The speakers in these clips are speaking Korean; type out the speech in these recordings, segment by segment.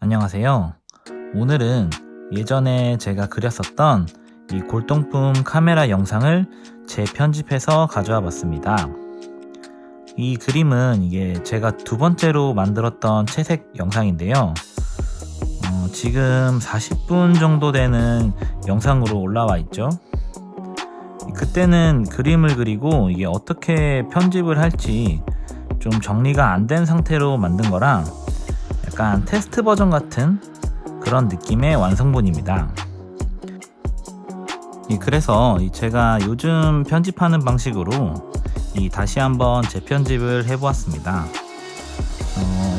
안녕하세요. 오늘은 예전에 제가 그렸었던 이 골동품 카메라 영상을 재편집해서 가져와 봤습니다. 이 그림은 이게 제가 두 번째로 만들었던 채색 영상인데요. 지금 40분 정도 되는 영상으로 올라와 있죠. 그때는 그림을 그리고 이게 어떻게 편집을 할지 좀 정리가 안 된 상태로 만든 거라 약간 테스트 버전 같은 그런 느낌의 완성본입니다. 그래서 제가 요즘 편집하는 방식으로 다시 한번 재편집을 해보았습니다.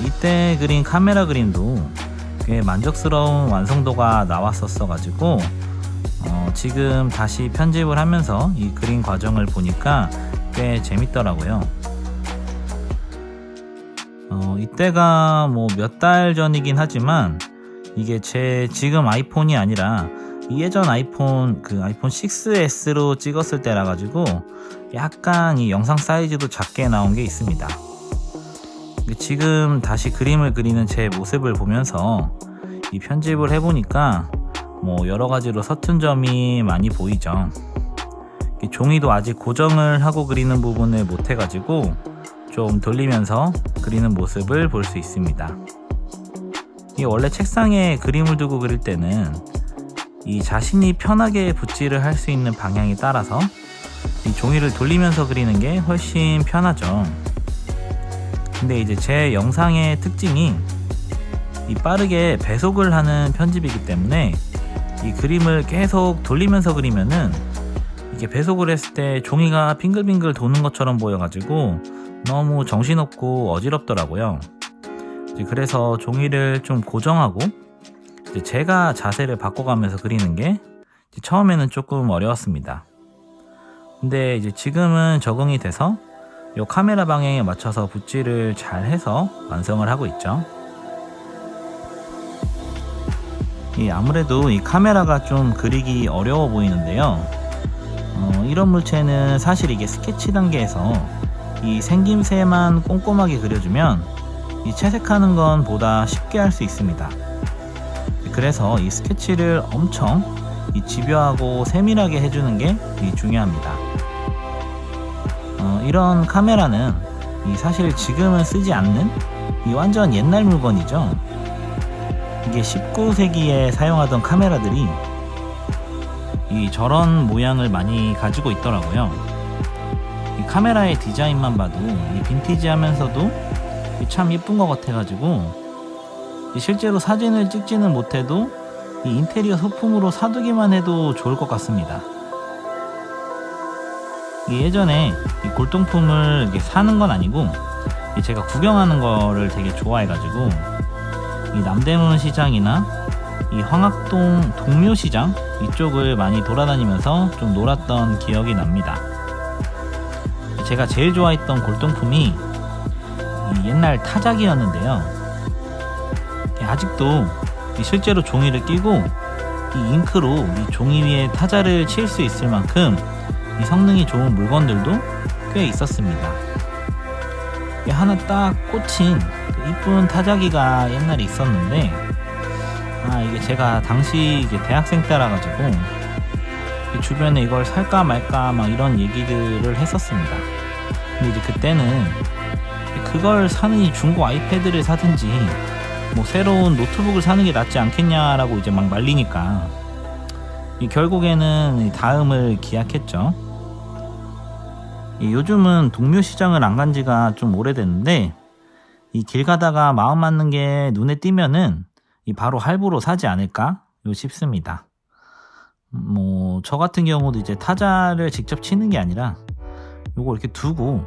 이때 그린 카메라 그림도 꽤 만족스러운 완성도가 나왔었어 가지고 지금 다시 편집을 하면서 이 그림 과정을 보니까 꽤 재밌더라고요. 이때가 뭐 몇 달 전이긴 하지만 이게 제 지금 아이폰이 아니라 예전 아이폰 6s로 찍었을 때라 가지고 약간 이 영상 사이즈도 작게 나온 게 있습니다. 지금 다시 그림을 그리는 제 모습을 보면서 이 편집을 해보니까 뭐 여러 가지로 서툰 점이 많이 보이죠. 종이도 아직 고정을 하고 그리는 부분을 못 해가지고 좀 돌리면서 그리는 모습을 볼 수 있습니다. 원래 책상에 그림을 두고 그릴 때는 이 자신이 편하게 붓질을 할 수 있는 방향에 따라서 이 종이를 돌리면서 그리는 게 훨씬 편하죠. 근데 이제 제 영상의 특징이 이 빠르게 배속을 하는 편집이기 때문에 이 그림을 계속 돌리면서 그리면은 이게 배속을 했을 때 종이가 빙글빙글 도는 것처럼 보여가지고 너무 정신없고 어지럽더라고요. 그래서 종이를 좀 고정하고 제가 자세를 바꿔가면서 그리는 게 처음에는 조금 어려웠습니다. 근데 이제 지금은 적응이 돼서 이 카메라 방향에 맞춰서 붓질을 잘 해서 완성을 하고 있죠. 아무래도 이 카메라가 좀 그리기 어려워 보이는데요. 이런 물체는 사실 이게 스케치 단계에서 이 생김새만 꼼꼼하게 그려주면 이 채색하는 건 보다 쉽게 할 수 있습니다. 그래서 이 스케치를 엄청 집요하고 세밀하게 해주는 게 중요합니다. 이런 카메라는 사실 지금은 쓰지 않는 완전 옛날 물건이죠. 이게 19세기에 사용하던 카메라들이 저런 모양을 많이 가지고 있더라고요. 이 카메라의 디자인만 봐도 빈티지하면서도 참 예쁜 것 같아가지고 실제로 사진을 찍지는 못해도 인테리어 소품으로 사두기만 해도 좋을 것 같습니다. 예전에 골동품을 사는 건 아니고 제가 구경하는 거를 되게 좋아해가지고 남대문 시장이나 황학동 동묘시장 이쪽을 많이 돌아다니면서 좀 놀았던 기억이 납니다. 제가 제일 좋아했던 골동품이 옛날 타자기였는데요. 아직도 실제로 종이를 끼고 잉크로 종이 위에 타자를 칠 수 있을 만큼 성능이 좋은 물건들도 꽤 있었습니다. 하나 딱 꽂힌 이쁜 타자기가 옛날에 있었는데 이게 제가 당시 대학생 때라 가지고 주변에 이걸 살까 말까 막 이런 얘기들을 했었습니다. 근데 이제 그때는 그걸 사느니 중고 아이패드를 사든지 뭐 새로운 노트북을 사는 게 낫지 않겠냐라고 이제 막 말리니까 결국에는 다음을 기약했죠. 요즘은 동묘시장을 안 간 지가 좀 오래됐는데 길 가다가 마음 맞는 게 눈에 띄면은 바로 할부로 사지 않을까 싶습니다. 뭐 저 같은 경우도 이제 타자를 직접 치는 게 아니라 요거 이렇게 두고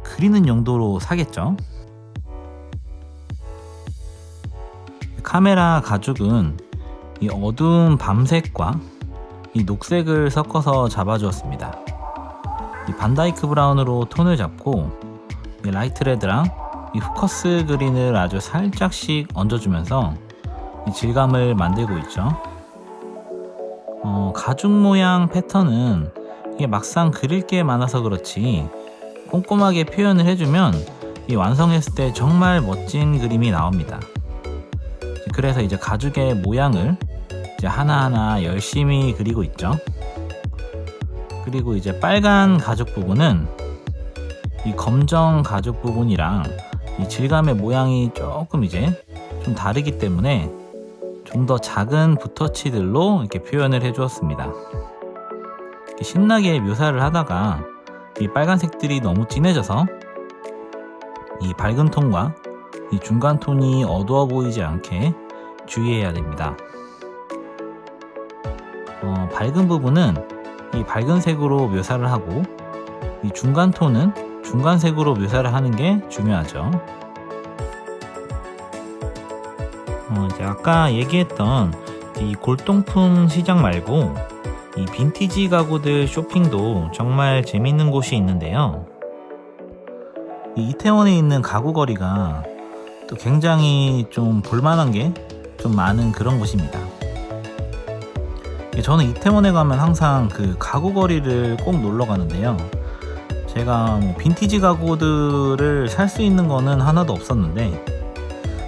그리는 용도로 사겠죠. 카메라 가죽은 어두운 밤색과 녹색을 섞어서 잡아주었습니다. 반다이크 브라운으로 톤을 잡고 라이트 레드랑 포커스 그린을 아주 살짝씩 얹어주면서 질감을 만들고 있죠. 가죽 모양 패턴은 이게 막상 그릴 게 많아서 그렇지 꼼꼼하게 표현을 해주면 이 완성했을 때 정말 멋진 그림이 나옵니다. 그래서 이제 가죽의 모양을 이제 하나하나 열심히 그리고 있죠. 그리고 이제 빨간 가죽 부분은 이 검정 가죽 부분이랑 이 질감의 모양이 조금 이제 좀 다르기 때문에 좀 더 작은 붓터치들로 이렇게 표현을 해 주었습니다. 신나게 묘사를 하다가 이 빨간색들이 너무 진해져서 이 밝은 톤과 이 중간 톤이 어두워 보이지 않게 주의해야 됩니다. 밝은 부분은 이 밝은 색으로 묘사를 하고 이 중간 톤은 중간색으로 묘사를 하는 게 중요하죠. 이제 아까 얘기했던 이 골동품 시장 말고 이 빈티지 가구들 쇼핑도 정말 재밌는 곳이 있는데요. 이 이태원에 있는 가구 거리가 또 굉장히 좀 볼만한 게 좀 많은 그런 곳입니다. 저는 이태원에 가면 항상 그 가구 거리를 꼭 놀러 가는데요. 제가 뭐 빈티지 가구들을 살 수 있는 거는 하나도 없었는데,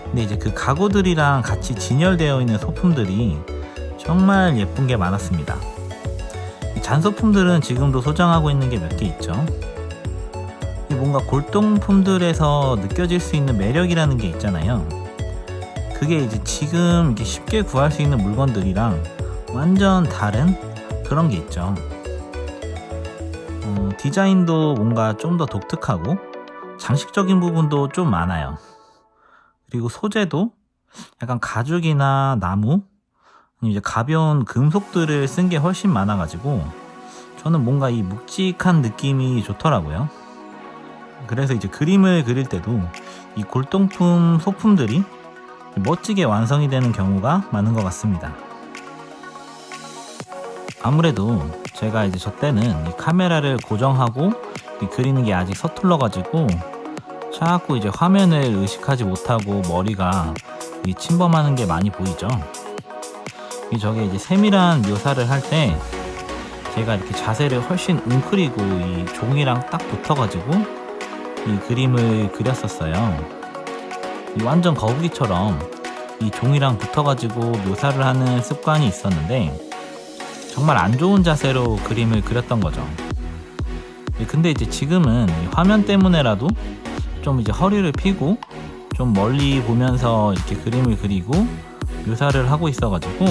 근데 이제 그 가구들이랑 같이 진열되어 있는 소품들이 정말 예쁜 게 많았습니다. 잔소품들은 지금도 소장하고 있는 게 몇 개 있죠. 뭔가 골동품들에서 느껴질 수 있는 매력이라는 게 있잖아요. 그게 이제 지금 이렇게 쉽게 구할 수 있는 물건들이랑 완전 다른 그런 게 있죠. 디자인도 뭔가 좀 더 독특하고 장식적인 부분도 좀 많아요. 그리고 소재도 약간 가죽이나 나무, 이제 가벼운 금속들을 쓴 게 훨씬 많아가지고 저는 뭔가 이 묵직한 느낌이 좋더라고요. 그래서 이제 그림을 그릴 때도 이 골동품 소품들이 멋지게 완성이 되는 경우가 많은 것 같습니다. 아무래도 제가 이제 저 때는 이 카메라를 고정하고 그리는 게 아직 서툴러 가지고 자꾸 이제 화면을 의식하지 못하고 머리가 침범하는 게 많이 보이죠. 저게 이제 세밀한 묘사를 할 때 제가 이렇게 자세를 훨씬 웅크리고 이 종이랑 딱 붙어가지고 이 그림을 그렸었어요. 완전 거북이처럼 이 종이랑 붙어가지고 묘사를 하는 습관이 있었는데 정말 안 좋은 자세로 그림을 그렸던 거죠. 근데 이제 지금은 화면 때문에라도 좀 이제 허리를 펴고 좀 멀리 보면서 이렇게 그림을 그리고 묘사를 하고 있어가지고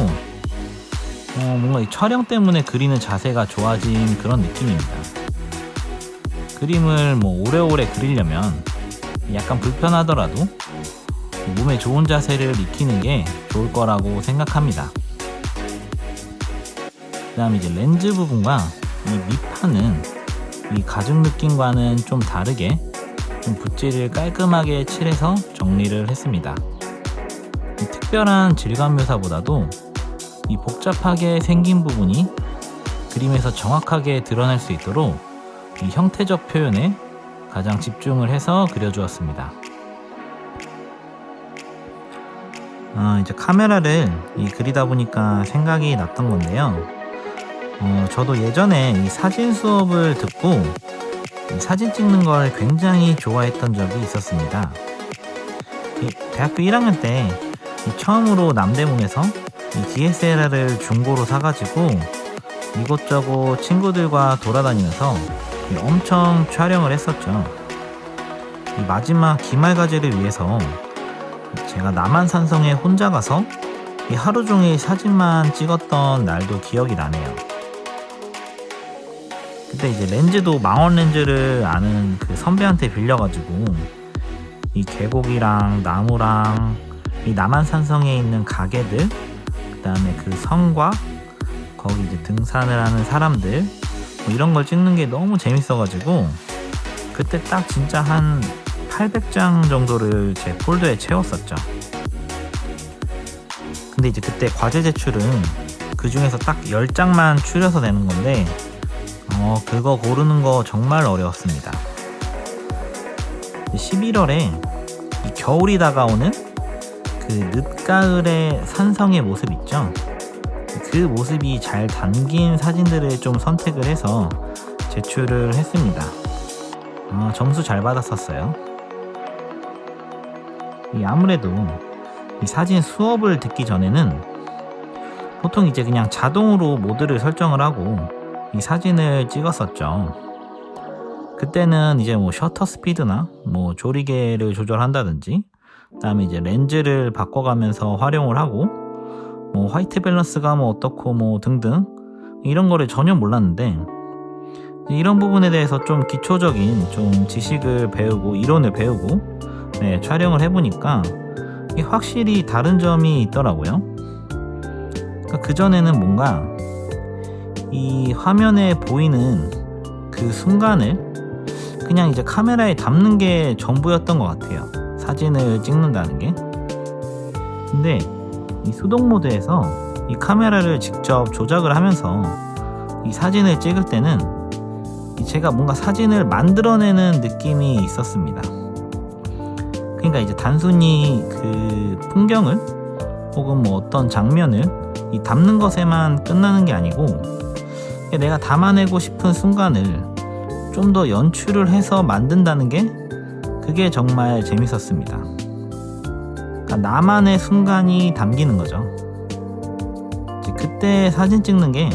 뭔가 이 촬영 때문에 그리는 자세가 좋아진 그런 느낌입니다. 그림을 뭐 오래오래 그리려면 약간 불편하더라도 몸에 좋은 자세를 익히는 게 좋을 거라고 생각합니다. 그 다음에 이제 렌즈 부분과 이 밑판은 이 가죽 느낌과는 좀 다르게 좀 붓질을 깔끔하게 칠해서 정리를 했습니다. 이 특별한 질감 묘사보다도 이 복잡하게 생긴 부분이 그림에서 정확하게 드러날 수 있도록 이 형태적 표현에 가장 집중을 해서 그려주었습니다. 이제 카메라를 그리다 보니까 생각이 났던 건데요. 저도 예전에 이 사진 수업을 듣고 이 사진 찍는 걸 굉장히 좋아했던 적이 있었습니다. 대학교 1학년 때 처음으로 남대문에서 이 DSLR을 중고로 사가지고 이곳저곳 친구들과 돌아다니면서 엄청 촬영을 했었죠. 이 마지막 기말과제를 위해서 제가 남한산성에 혼자 가서 이 하루 종일 사진만 찍었던 날도 기억이 나네요. 그때 이제 렌즈도 망원 렌즈를 아는 그 선배한테 빌려가지고 이 계곡이랑 나무랑 이 남한산성에 있는 가게들, 그 다음에 그 성과 거기 이제 등산을 하는 사람들 뭐 이런 걸 찍는 게 너무 재밌어가지고 그때 딱 진짜 한 800장 정도를 제 폴더에 채웠었죠. 근데 이제 그때 과제 제출은 그 중에서 딱 10장만 추려서 내는 건데 그거 고르는 거 정말 어려웠습니다. 11월에 이 겨울이 다가오는 그 늦가을의 산성의 모습 있죠? 그 모습이 잘 담긴 사진들을 좀 선택을 해서 제출을 했습니다. 점수 잘 받았었어요. 아무래도 이 사진 수업을 듣기 전에는 보통 이제 그냥 자동으로 모드를 설정을 하고 이 사진을 찍었었죠. 그때는 이제 뭐 셔터 스피드나 뭐 조리개를 조절한다든지, 그다음에 이제 렌즈를 바꿔가면서 활용을 하고, 뭐 화이트 밸런스가 뭐 어떻고 뭐 등등 이런 거를 전혀 몰랐는데, 이런 부분에 대해서 좀 기초적인 좀 지식을 배우고 이론을 배우고 촬영을 해보니까 이게 확실히 다른 점이 있더라고요. 그러니까 그전에는 뭔가 이 화면에 보이는 그 순간을 그냥 이제 카메라에 담는 게 전부였던 것 같아요. 사진을 찍는다는 게. 근데 이 수동 모드에서 이 카메라를 직접 조작을 하면서 이 사진을 찍을 때는 제가 뭔가 사진을 만들어내는 느낌이 있었습니다. 그러니까 이제 단순히 그 풍경을 혹은 뭐 어떤 장면을 이 담는 것에만 끝나는 게 아니고, 내가 담아내고 싶은 순간을 좀 더 연출을 해서 만든다는 게 그게 정말 재밌었습니다. 그러니까 나만의 순간이 담기는 거죠. 그때 사진 찍는 게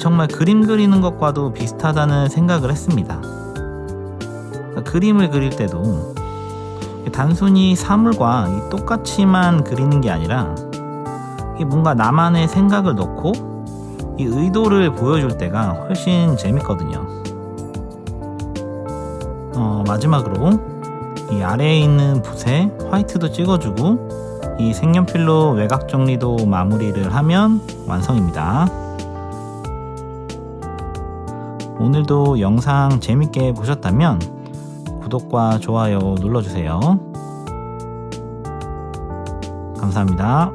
정말 그림 그리는 것과도 비슷하다는 생각을 했습니다. 그러니까 그림을 그릴 때도 단순히 사물과 똑같이만 그리는 게 아니라 뭔가 나만의 생각을 넣고 이 의도를 보여줄 때가 훨씬 재밌거든요. 마지막으로 이 아래에 있는 붓에 화이트도 찍어주고 이 색연필로 외곽 정리도 마무리를 하면 완성입니다. 오늘도 영상 재밌게 보셨다면 구독과 좋아요 눌러주세요. 감사합니다.